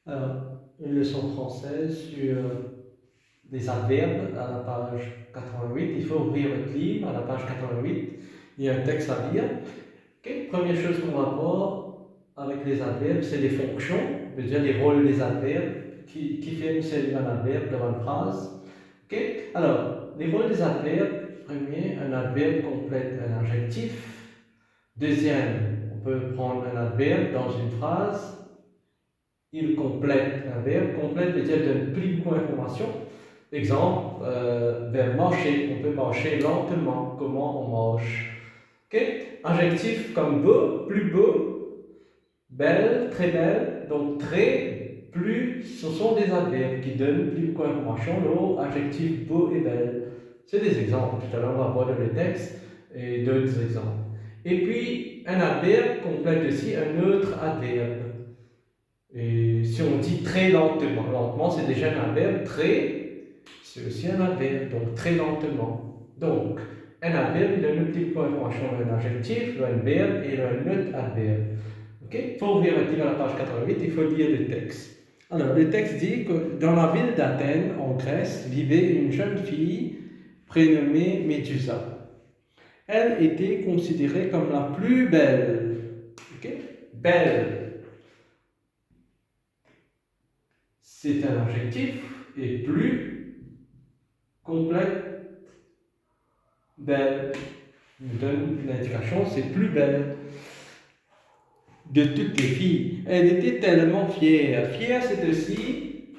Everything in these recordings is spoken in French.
Alors, une leçon française sur des adverbes à la page 88. Il faut ouvrir votre livre à la page 88. Il y a un texte à lire. Okay. Première chose qu'on va voir avec les adverbes, c'est les fonctions, c'est-à-dire les rôles des adverbes qui viennent servir un adverbe dans une phrase. Okay. Alors, les rôles des adverbes, premier, un adverbe complète un adjectif. Deuxième, on peut prendre un adverbe dans une phrase. Il complète un verbe. Complète veut dire donne plus beaucoup d'informations. Exemple, verbe marcher. On peut marcher lentement. Comment on marche. Okay. Adjectif comme beau, plus beau, belle, très belle. Donc très, plus, ce sont des adverbes qui donnent plus beaucoup d'informations. Le adjectif beau et belle. C'est des exemples. Tout à l'heure, on va voir dans le texte et d'autres exemples. Et puis, un adverbe complète aussi un autre adverbe. Et si on dit très lentement, lentement c'est déjà un adverbe, très, c'est aussi un adverbe, donc très lentement. Donc, un adverbe, il a une petite information, un adjectif, un verbe et un autre adverbe. Okay? Pour ouvrir à la page 88, il faut lire le texte. Alors, le texte dit que dans la ville d'Athènes, en Grèce, vivait une jeune fille prénommée Médusa. Elle était considérée comme la plus belle. Okay? Belle. C'est un adjectif et plus complète, belle. Nous donne une indication, c'est plus belle de toutes les filles. Elle était tellement fière. Fière, c'est aussi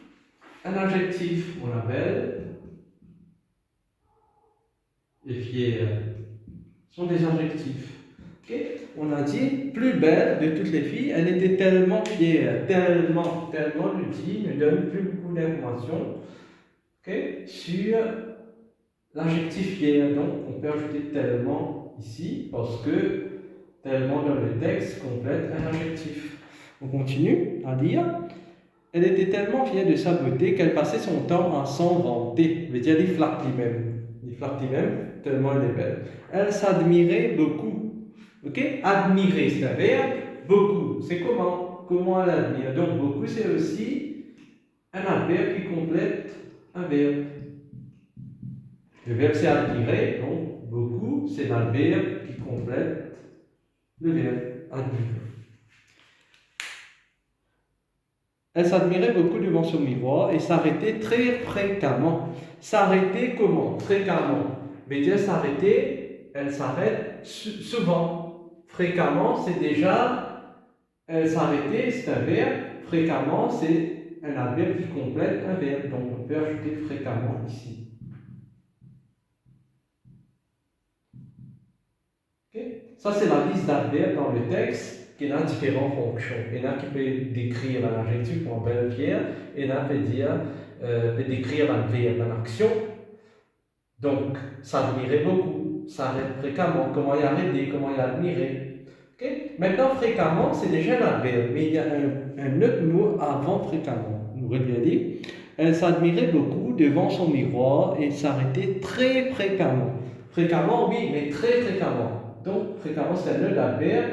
un adjectif. On l'appelle et fière. Ce sont des adjectifs. Okay? On a dit plus belle de toutes les filles. Elle était tellement fière. Tellement nous dit, nous donne plus beaucoup d'informations. Okay? Sur l'adjectif fier, donc on peut ajouter tellement ici parce que tellement dans le texte complète un adjectif. On continue à dire. Elle était tellement fière de sa beauté qu'elle passait son temps à s'en vanter. Veut dire, elle flatte lui-même. Il flatte lui-même tellement elle est belle. Elle s'admirait beaucoup. Ok? Admirer, c'est un verbe. Beaucoup, c'est comment? Comment elle admire. Donc beaucoup, c'est aussi un adverbe qui complète un verbe. Le verbe c'est admirer, donc beaucoup, c'est l'adverbe qui complète le verbe admirer. Elle s'admirait beaucoup devant son miroir et s'arrêtait très fréquemment. S'arrêter comment? Fréquemment. Mais dire s'arrêter, elle s'arrête souvent. Fréquemment, c'est déjà, elle s'arrêtait, c'est un verbe. Fréquemment, c'est un adverbe qui complète un verbe. Donc on peut ajouter fréquemment ici. Ça, c'est la liste d'adverbes dans le texte qui a différentes fonctions. Il y en a qui peut décrire un adjectif comme belle, fière, et il y en a qui peut décrire un verbe, une action. Donc, s'admirer beaucoup, s'arrête fréquemment, comment y arrêter, comment y admirer. Okay? Maintenant, fréquemment, c'est déjà un adverbe, mais il y a un autre mot avant fréquemment. Nous aurait dit, elle s'admirait beaucoup devant son miroir et s'arrêtait très fréquemment. Fréquemment, oui, mais très fréquemment. Donc, fréquemment, c'est un autre adverbe.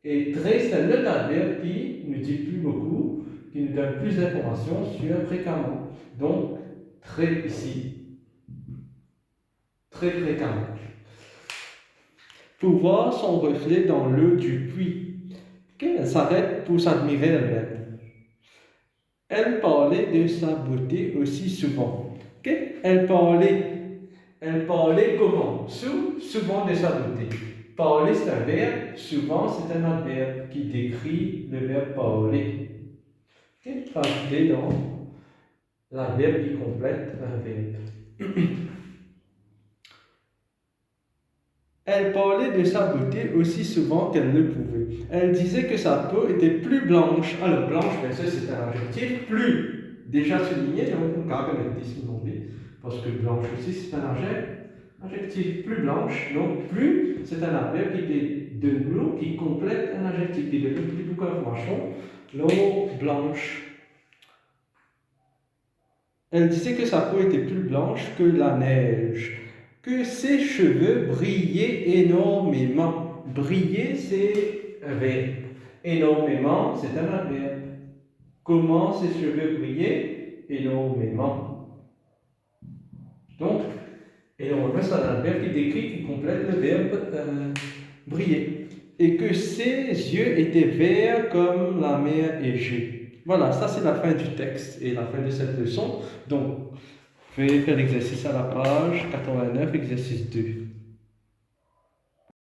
Et très, c'est un autre adverbe qui ne dit plus beaucoup, qui nous donne plus d'informations sur fréquemment. Donc, très ici. Très fréquemment. Pour voir son reflet dans l'eau du puits. Okay? Elle s'arrête pour s'admirer elle-même. Elle parlait de sa beauté aussi souvent. Okay? Elle parlait comment? Souvent de sa beauté. Parler, c'est un verbe. Souvent, c'est un adverbe qui décrit le verbe parler. Okay? Ajouter dans l'adverbe qui complète un verbe. Elle parlait de sa beauté aussi souvent qu'elle le pouvait. Elle disait que sa peau était plus blanche. Alors, blanche, bien sûr, c'est un adjectif. Plus, déjà souligné, donc on peut mettre ici, parce que blanche aussi, c'est un adjectif. Plus blanche, donc plus, c'est un adverbe qui est de l'eau qui complète un adjectif, qui donne plus beaucoup d'informations. L'eau blanche. Elle disait que sa peau était plus blanche que la neige, que ses cheveux brillaient énormément. Briller, c'est un verbe. Énormément, c'est un adverbe. comment ses cheveux brillaient énormément. Donc, énormément, c'est un verbe qui décrit, qui complète le verbe briller. Et que ses yeux étaient verts comme la mer Égée. Voilà, ça c'est la fin du texte et la fin de cette leçon. Donc, fais l'exercice à la page 89, exercice 2.